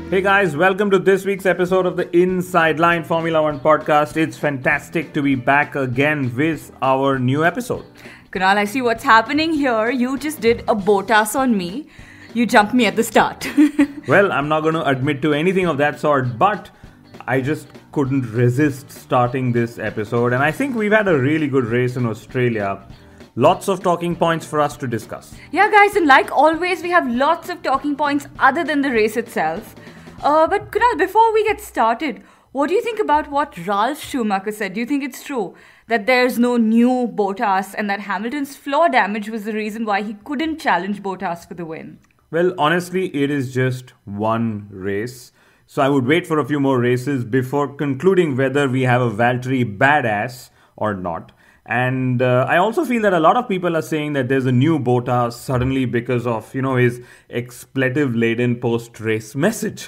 Hey guys, welcome to this week's episode of the Inside Line Formula One podcast. It's fantastic to be back again with our new episode. Kunal, I see what's happening here. You just did a Bottas on me. You jumped me at the start. Well, I'm not going to admit to anything of that sort, but I just couldn't resist starting this episode. And I think we've had a really good race in Australia. Lots of talking points for us to discuss. Yeah, guys, and like always, we have lots of talking points other than the race itself. But Kunal, before we get started, what do you think about what Ralf Schumacher said? Do you think it's true that there's no new Bottas and that Hamilton's floor damage was the reason why he couldn't challenge Bottas for the win? Well, honestly, it is just one race. So I would wait for a few more races before concluding whether we have a Valtteri Badass or not. And I also feel that a lot of people are saying that there's a new Bottas suddenly because of, his expletive-laden post-race message.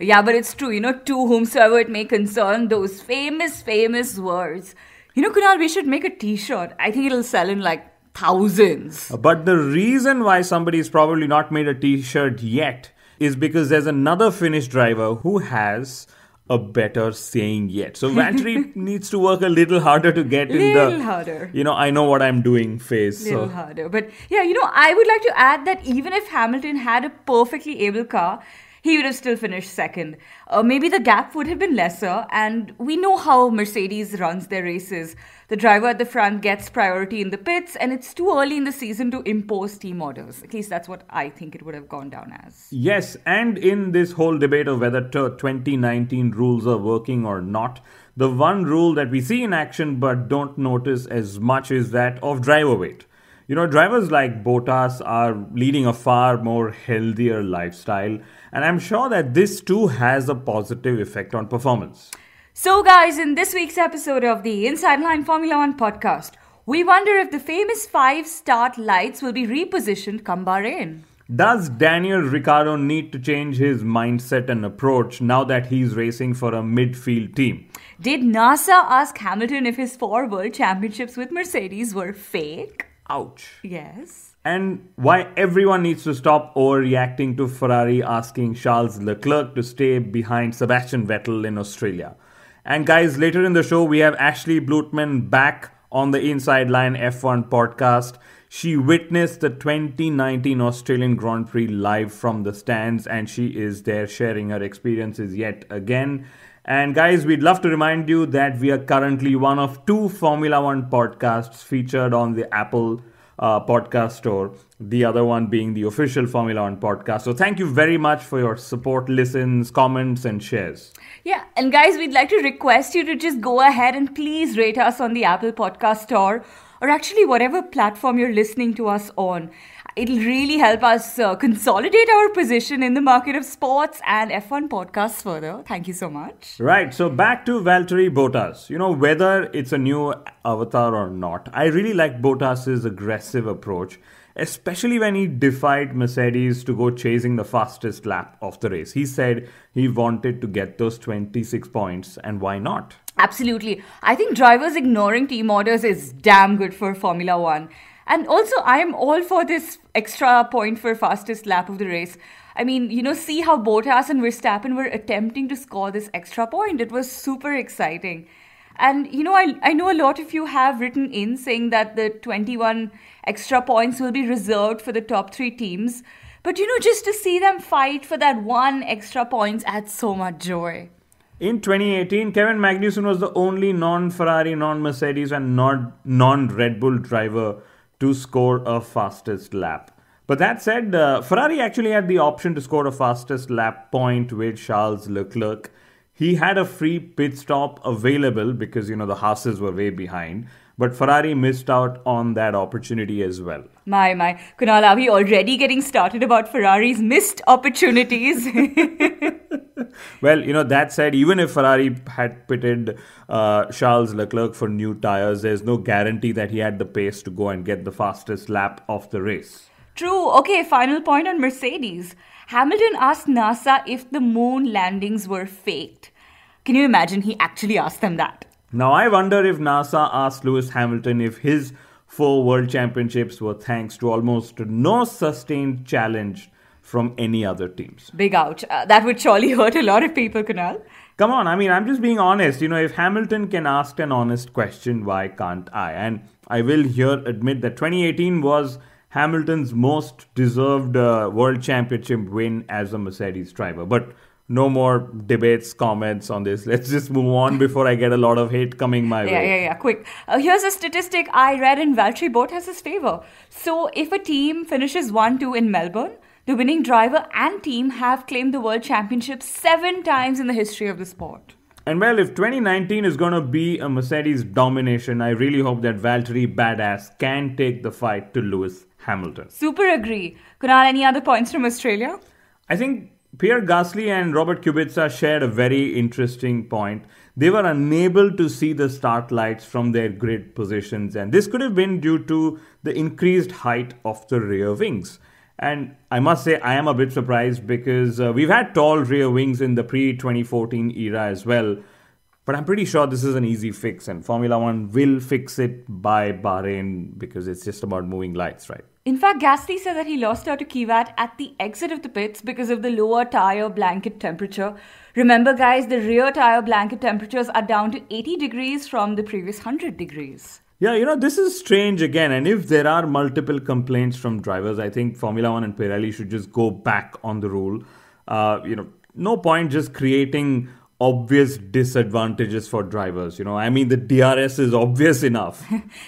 Yeah, but it's true, to whomsoever it may concern, those famous words. Kunal, we should make a t-shirt. I think it'll sell in like thousands. But the reason why somebody's probably not made a t-shirt yet is because there's another Finnish driver who has a better saying yet. So Valtteri needs to work a little harder to get in the... harder. I know what I'm doing phase. Little harder. But yeah, I would like to add that even if Hamilton had a perfectly able car, he would have still finished second. Maybe the gap would have been lesser, and we know how Mercedes runs their races. The driver at the front gets priority in the pits, and it's too early in the season to impose team orders. At least that's what I think it would have gone down as. Yes, and in this whole debate of whether 2019 rules are working or not, the one rule that we see in action but don't notice as much is that of driver weight. Drivers like Bottas are leading a far more healthier lifestyle, and I'm sure that this too has a positive effect on performance. So guys, in this week's episode of the Inside Line Formula One podcast, we wonder if the famous 5 start lights will be repositioned come Bahrain. Does Daniel Ricciardo need to change his mindset and approach now that he's racing for a midfield team? Did NASA ask Hamilton if his 4 world championships with Mercedes were fake? Ouch. Yes. And why everyone needs to stop overreacting to Ferrari asking Charles Leclerc to stay behind Sebastian Vettel in Australia. And guys, later in the show, we have Ashley Blutman back on the Inside Line F1 podcast. She witnessed the 2019 Australian Grand Prix live from the stands, and she is there sharing her experiences yet again. And guys, we'd love to remind you that we are currently one of 2 Formula One podcasts featured on the Apple podcast store, the other one being the official Formula One podcast. So thank you very much for your support, listens, comments and shares. Yeah, and guys, we'd like to request you to just go ahead and please rate us on the Apple podcast store, or actually whatever platform you're listening to us on. It'll really help us consolidate our position in the market of sports and F1 podcasts further. Thank you so much. Right, so back to Valtteri Bottas. Whether it's a new avatar or not, I really like Bottas's aggressive approach, especially when he defied Mercedes to go chasing the fastest lap of the race. He said he wanted to get those 26 points, and why not? Absolutely. I think drivers ignoring team orders is damn good for Formula One. And also, I'm all for this extra point for fastest lap of the race. I mean, see how Bottas and Verstappen were attempting to score this extra point. It was super exciting. And, I know a lot of you have written in saying that the 21 extra points will be reserved for the top 3 teams. But, just to see them fight for that one extra points adds so much joy. In 2018, Kevin Magnussen was the only non-Ferrari, non-Mercedes and non-Red Bull driver to score a fastest lap. But that said, Ferrari actually had the option to score a fastest lap point with Charles Leclerc. He had a free pit stop available because, the Haas's were way behind. But Ferrari missed out on that opportunity as well. My. Kunal, are we already getting started about Ferrari's missed opportunities? Well, that said, even if Ferrari had pitted Charles Leclerc for new tyres, there's no guarantee that he had the pace to go and get the fastest lap of the race. True. Okay, final point on Mercedes. Hamilton asked NASA if the moon landings were faked. Can you imagine he actually asked them that? Now, I wonder if NASA asked Lewis Hamilton if his 4 world championships were thanks to almost no sustained challenge from any other teams. Big ouch. That would surely hurt a lot of people, Kunal. Come on, I mean, I'm just being honest. If Hamilton can ask an honest question, why can't I? And I will here admit that 2018 was Hamilton's most deserved World Championship win as a Mercedes driver. But no more debates, comments on this. Let's just move on before I get a lot of hate coming my way. Yeah. Quick. Here's a statistic I read in Valtteri Bottas' favor. So if a team finishes 1-2 in Melbourne, the winning driver and team have claimed the World Championship 7 times in the history of the sport. And well, if 2019 is going to be a Mercedes domination, I really hope that Valtteri Badass can take the fight to Lewis Hamilton. Super agree. Kunal, any other points from Australia? I think Pierre Gasly and Robert Kubica shared a very interesting point. They were unable to see the start lights from their grid positions, and this could have been due to the increased height of the rear wings. And I must say, I am a bit surprised because we've had tall rear wings in the pre-2014 era as well. But I'm pretty sure this is an easy fix, and Formula One will fix it by Bahrain because it's just about moving lights, right? In fact, Gasly said that he lost out to Kivat at the exit of the pits because of the lower tyre blanket temperature. Remember, guys, the rear tyre blanket temperatures are down to 80 degrees from the previous 100 degrees. Yeah, this is strange again. And if there are multiple complaints from drivers, I think Formula One and Pirelli should just go back on the rule. No point just creating obvious disadvantages for drivers. I mean, the DRS is obvious enough.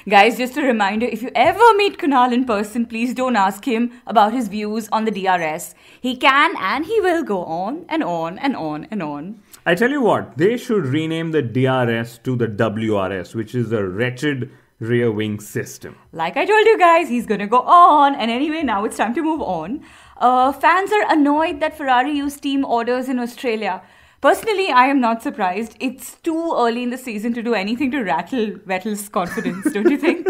Guys, just a reminder, if you ever meet Kunal in person, please don't ask him about his views on the DRS. He can and he will go on and on and on and on. I tell you what, they should rename the DRS to the WRS, which is a wretched rear wing system. Like I told you guys, he's going to go on. And anyway, now it's time to move on. Fans are annoyed that Ferrari used team orders in Australia. Personally, I am not surprised. It's too early in the season to do anything to rattle Vettel's confidence, don't you think?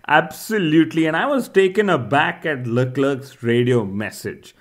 Absolutely. And I was taken aback at Leclerc's radio message.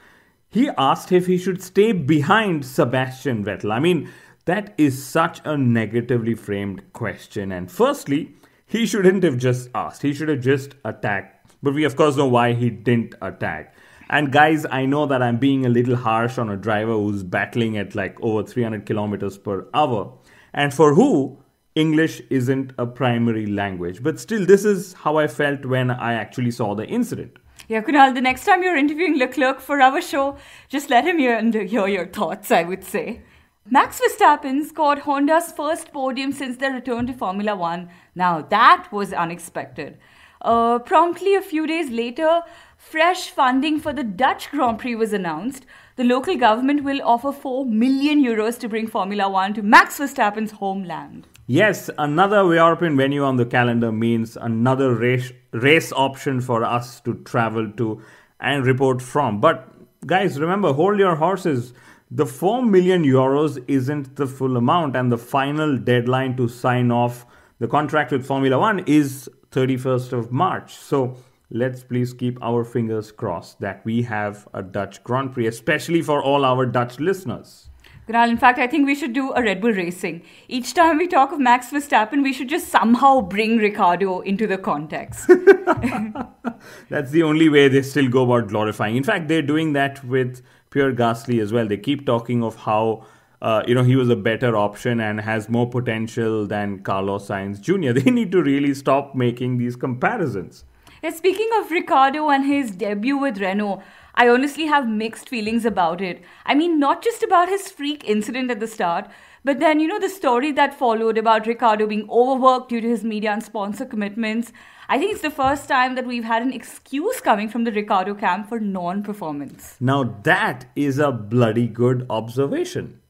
He asked if he should stay behind Sebastian Vettel. I mean, that is such a negatively framed question. And firstly, he shouldn't have just asked. He should have just attacked. But we, of course, know why he didn't attack. And guys, I know that I'm being a little harsh on a driver who's battling at like over 300 kilometers per hour. And for who English isn't a primary language. But still, this is how I felt when I actually saw the incident. Yeah, Kunal, the next time you're interviewing Leclerc for our show, just let him hear your thoughts, I would say. Max Verstappen scored Honda's first podium since their return to Formula One. Now, that was unexpected. Promptly a few days later, fresh funding for the Dutch Grand Prix was announced. The local government will offer 4 million euros to bring Formula One to Max Verstappen's homeland. Yes, another European venue on the calendar means another race option for us to travel to and report from. But guys, remember, hold your horses. The 4 million euros isn't the full amount, and the final deadline to sign off the contract with Formula One is 31st of March. So let's please keep our fingers crossed that we have a Dutch Grand Prix, especially for all our Dutch listeners. Kunal, in fact, I think we should do a Red Bull Racing. Each time we talk of Max Verstappen, we should just somehow bring Ricciardo into the context. That's the only way they still go about glorifying. In fact, they're doing that with Pierre Gasly as well. They keep talking of how he was a better option and has more potential than Carlos Sainz Jr. They need to really stop making these comparisons. Yeah, speaking of Ricciardo and his debut with Renault, I honestly have mixed feelings about it. I mean, not just about his freak incident at the start, but then, the story that followed about Ricciardo being overworked due to his media and sponsor commitments. I think it's the first time that we've had an excuse coming from the Ricciardo camp for non-performance. Now, that is a bloody good observation.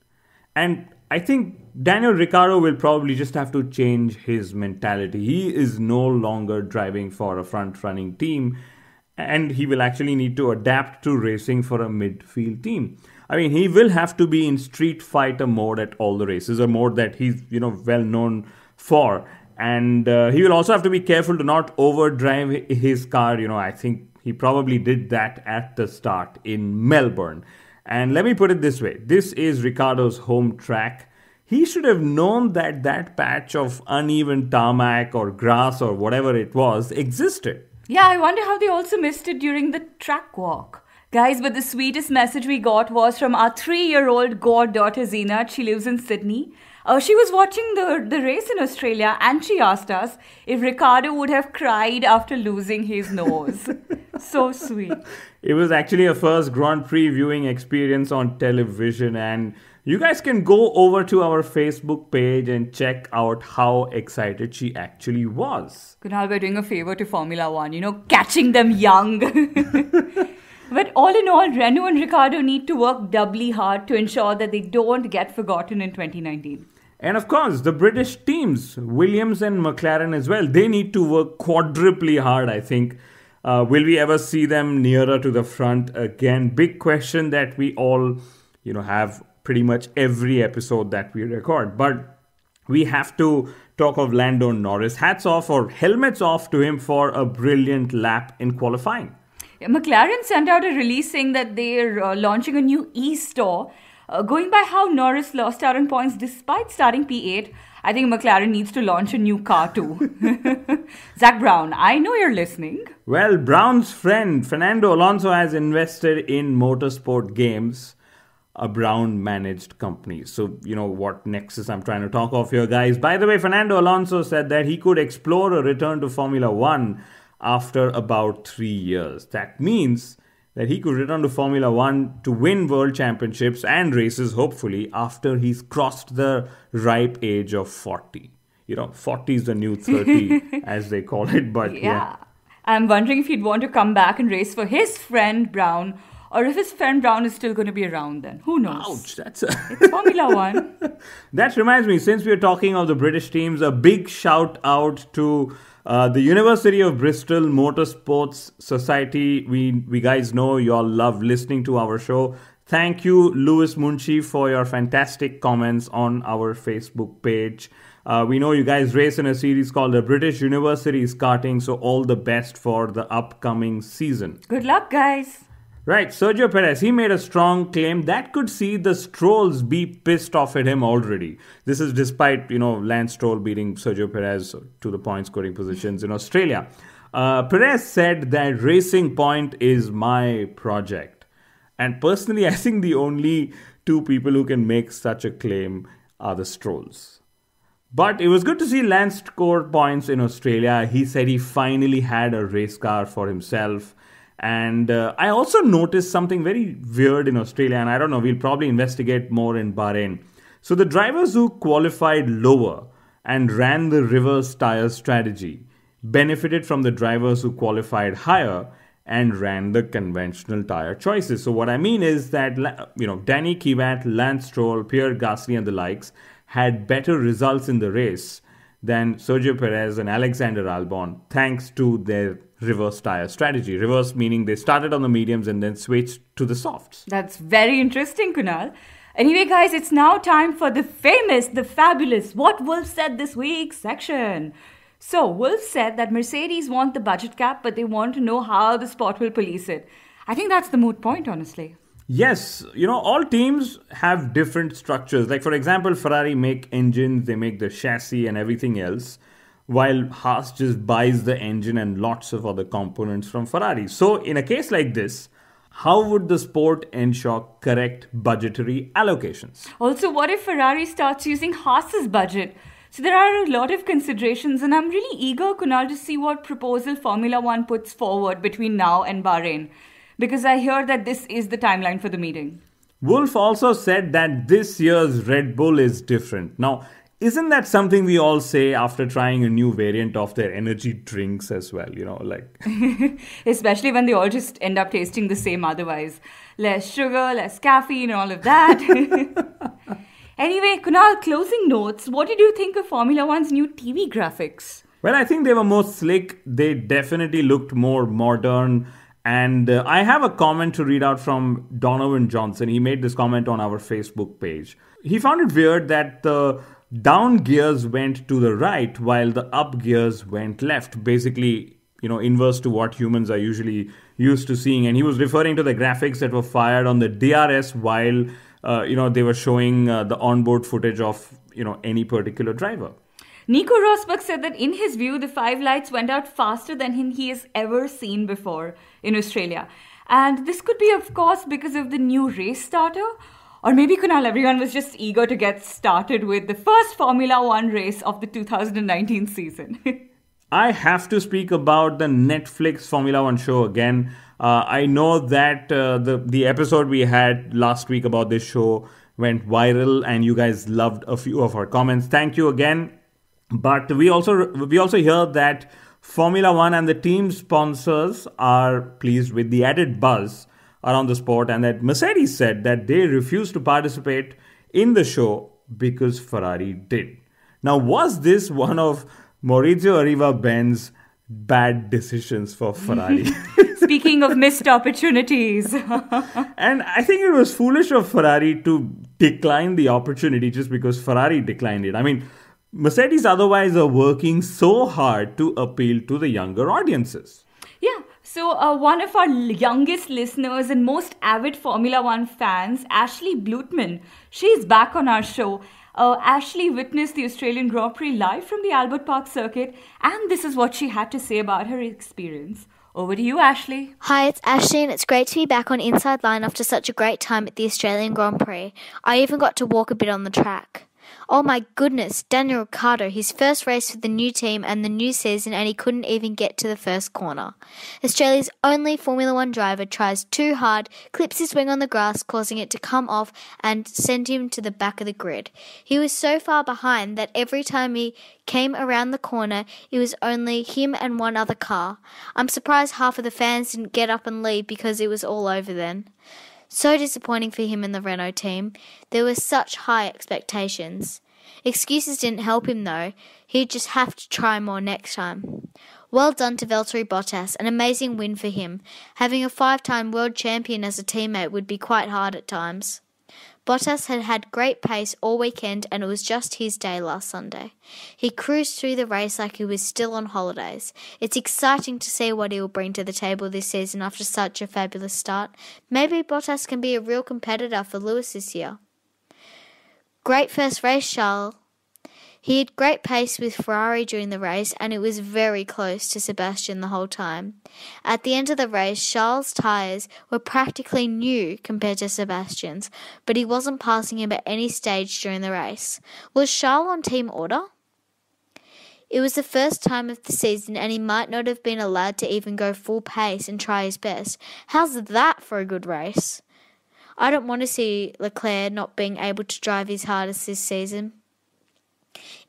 And I think Daniel Ricciardo will probably just have to change his mentality. He is no longer driving for a front-running team, and he will actually need to adapt to racing for a midfield team. I mean, he will have to be in Street Fighter mode at all the races, a mode that he's, well known for. And he will also have to be careful to not overdrive his car. I think he probably did that at the start in Melbourne. And let me put it this way. This is Ricciardo's home track. He should have known that that patch of uneven tarmac or grass or whatever it was existed. Yeah, I wonder how they also missed it during the track walk. Guys, but the sweetest message we got was from our 3-year-old goddaughter Zina. She lives in Sydney. She was watching the race in Australia and she asked us if Ricciardo would have cried after losing his nose. So sweet. It was actually a first Grand Prix viewing experience on television, and you guys can go over to our Facebook page and check out how excited she actually was. Kunal, we're doing a favor to Formula One, catching them young. But all in all, Renault and Ricciardo need to work doubly hard to ensure that they don't get forgotten in 2019. And of course, the British teams, Williams and McLaren as well, they need to work quadruply hard, I think. Will we ever see them nearer to the front again? Big question that we all, have pretty much every episode that we record. But we have to talk of Lando Norris. Hats off or helmets off to him for a brilliant lap in qualifying. McLaren sent out a release saying that they're launching a new e-store. Going by how Norris lost out on points despite starting P8, I think McLaren needs to launch a new car too. Zach Brown, I know you're listening. Well, Brown's friend Fernando Alonso has invested in Motorsport Games, a Brown-managed company. So, what nexus I'm trying to talk of here, guys. By the way, Fernando Alonso said that he could explore a return to Formula One after about 3 years. That means that he could return to Formula One to win world championships and races, hopefully, after he's crossed the ripe age of 40. 40 is the new 30, as they call it, but yeah. I'm wondering if he'd want to come back and race for his friend Brown, or if his friend Brown is still going to be around then. Who knows? Ouch, it's Formula One. That reminds me, since we're talking of the British teams, a big shout out to the University of Bristol Motorsports Society. We guys know you all love listening to our show. Thank you, Louis Munshi, for your fantastic comments on our Facebook page. We know you guys race in a series called the British Universities Karting, so all the best for the upcoming season. Good luck, guys. Right, Sergio Perez, he made a strong claim that could see the Strolls be pissed off at him already. This is despite, Lance Stroll beating Sergio Perez to the point scoring positions in Australia. Perez said that Racing Point is my project. And personally, I think the only two people who can make such a claim are the Strolls. But it was good to see Lance score points in Australia. He said he finally had a race car for himself. And I also noticed something very weird in Australia, and I don't know, we'll probably investigate more in Bahrain. So the drivers who qualified lower and ran the reverse tyre strategy benefited from the drivers who qualified higher and ran the conventional tyre choices. So what I mean is that, Danny Kivat, Lance Stroll, Pierre Gasly and the likes had better results in the race than Sergio Perez and Alexander Albon, thanks to their reverse tyre strategy. Reverse meaning they started on the mediums and then switched to the softs. That's very interesting, Kunal. Anyway, guys, it's now time for the famous, the fabulous What Wolff Said This Week section. So, Wolff said that Mercedes want the budget cap, but they want to know how the sport will police it. I think that's the moot point, honestly. Yes, all teams have different structures. Like, for example, Ferrari make engines, they make the chassis and everything else, while Haas just buys the engine and lots of other components from Ferrari. So, in a case like this, how would the sport ensure correct budgetary allocations? Also, what if Ferrari starts using Haas's budget? So there are a lot of considerations, and I'm really eager, Kunal, to see what proposal Formula One puts forward between now and Bahrain, because I hear that this is the timeline for the meeting. Wolff also said that this year's Red Bull is different. Now, isn't that something we all say after trying a new variant of their energy drinks as well, Especially when they all just end up tasting the same otherwise. Less sugar, less caffeine and all of that. Anyway, Kunal, closing notes. What did you think of Formula One's new TV graphics? Well, I think they were more slick. They definitely looked more modern. And I have a comment to read out from Donovan Johnson. He made this comment on our Facebook page. He found it weird that the down gears went to the right while the up gears went left. Basically, inverse to what humans are usually used to seeing. And he was referring to the graphics that were fired on the DRS while, they were showing the onboard footage of, any particular driver. Nico Rosberg said that in his view, the 5 lights went out faster than he has ever seen before in Australia. And this could be, of course, because of the new race starter. Or maybe, Kunal, everyone was just eager to get started with the first Formula One race of the 2019 season. I have to speak about the Netflix Formula One show again. I know that the episode we had last week about this show went viral and you guys loved a few of our comments. Thank you again. But we also hear that Formula One and the team sponsors are pleased with the added buzz around the sport, and that Mercedes said that they refused to participate in the show because Ferrari did. Now, was this one of Maurizio Arrivabene's bad decisions for Ferrari? Speaking of missed opportunities. And I think it was foolish of Ferrari to decline the opportunity just because Ferrari declined it. I mean, Mercedes otherwise are working so hard to appeal to the younger audiences. Yeah, so one of our youngest listeners and most avid Formula One fans, Ashley Blutman, she's back on our show. Ashley witnessed the Australian Grand Prix live from the Albert Park circuit, and this is what she had to say about her experience. Over to you, Ashley. Hi, it's Ashley, and it's great to be back on Inside Line after such a great time at the Australian Grand Prix. I even got to walk a bit on the track. Oh my goodness, Daniel Ricciardo, his first race for the new team and the new season, and he couldn't even get to the first corner. Australia's only Formula One driver tries too hard, clips his wing on the grass, causing it to come off and send him to the back of the grid. He was so far behind that every time he came around the corner, it was only him and one other car. I'm surprised half of the fans didn't get up and leave because it was all over then. So disappointing for him and the Renault team. There were such high expectations. Excuses didn't help him though. He'd just have to try more next time. Well done to Valtteri Bottas, an amazing win for him. Having a 5-time world champion as a teammate would be quite hard at times. Bottas had great pace all weekend and it was just his day last Sunday. He cruised through the race like he was still on holidays. It's exciting to see what he will bring to the table this season after such a fabulous start. Maybe Bottas can be a real competitor for Lewis this year. Great first race, Charles. He had great pace with Ferrari during the race and it was very close to Sebastian the whole time. At the end of the race, Charles' tyres were practically new compared to Sebastian's, but he wasn't passing him at any stage during the race. Was Charles on team order? It was the first time of the season and he might not have been allowed to even go full pace and try his best. How's that for a good race? I don't want to see Leclerc not being able to drive his hardest this season.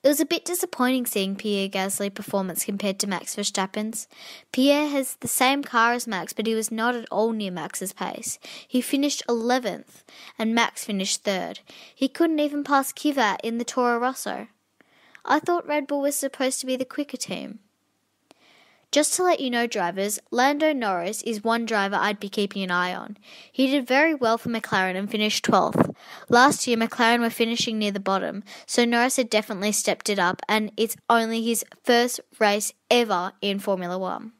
It was a bit disappointing seeing Pierre Gasly's performance compared to Max Verstappen's. Pierre has the same car as Max, but he was not at all near Max's pace. He finished 11th, and Max finished 3rd. He couldn't even pass Kvyat in the Toro Rosso. I thought Red Bull was supposed to be the quicker team. Just to let you know, drivers, Lando Norris is one driver I'd be keeping an eye on. He did very well for McLaren and finished 12th. Last year, McLaren were finishing near the bottom, so Norris had definitely stepped it up, and it's only his first race ever in Formula One.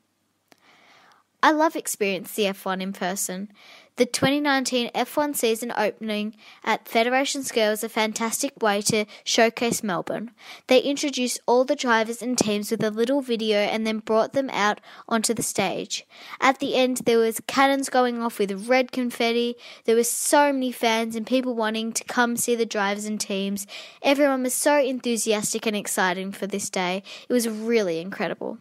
I love experiencing the F1 in person. The 2019 F1 season opening at Federation Square was a fantastic way to showcase Melbourne. They introduced all the drivers and teams with a little video and then brought them out onto the stage. At the end, there was cannons going off with red confetti. There were so many fans and people wanting to come see the drivers and teams. Everyone was so enthusiastic and excited for this day. It was really incredible.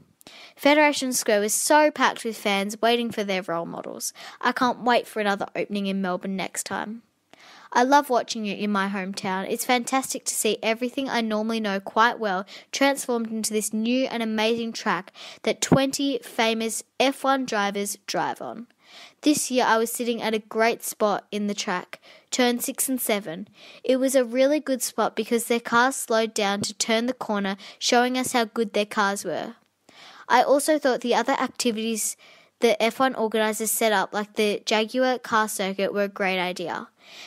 Federation Square was so packed with fans waiting for their role models. I can't wait for another opening in Melbourne next time. I love watching it in my hometown. It's fantastic to see everything I normally know quite well transformed into this new and amazing track that 20 famous F1 drivers drive on. This year I was sitting at a great spot in the track, turn 6 and 7. It was a really good spot because their cars slowed down to turn the corner, showing us how good their cars were. I also thought the other activities the F1 organisers set up, like the Jaguar car circuit, were a great idea.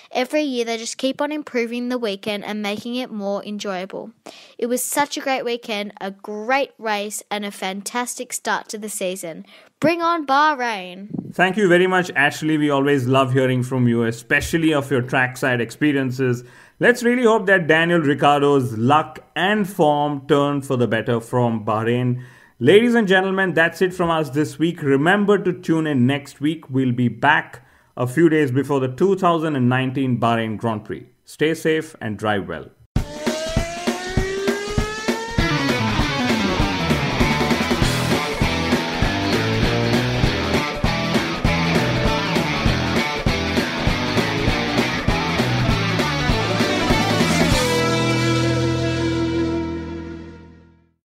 Every year they just keep on improving the weekend and making it more enjoyable. It was such a great weekend, a great race and a fantastic start to the season. Bring on Bahrain! Thank you very much, Ashley. We always love hearing from you, especially of your trackside experiences. Let's really hope that Daniel Ricciardo's luck and form turn for the better from Bahrain. Ladies and gentlemen, that's it from us this week. Remember to tune in next week. We'll be back a few days before the 2019 Bahrain Grand Prix. Stay safe and drive well.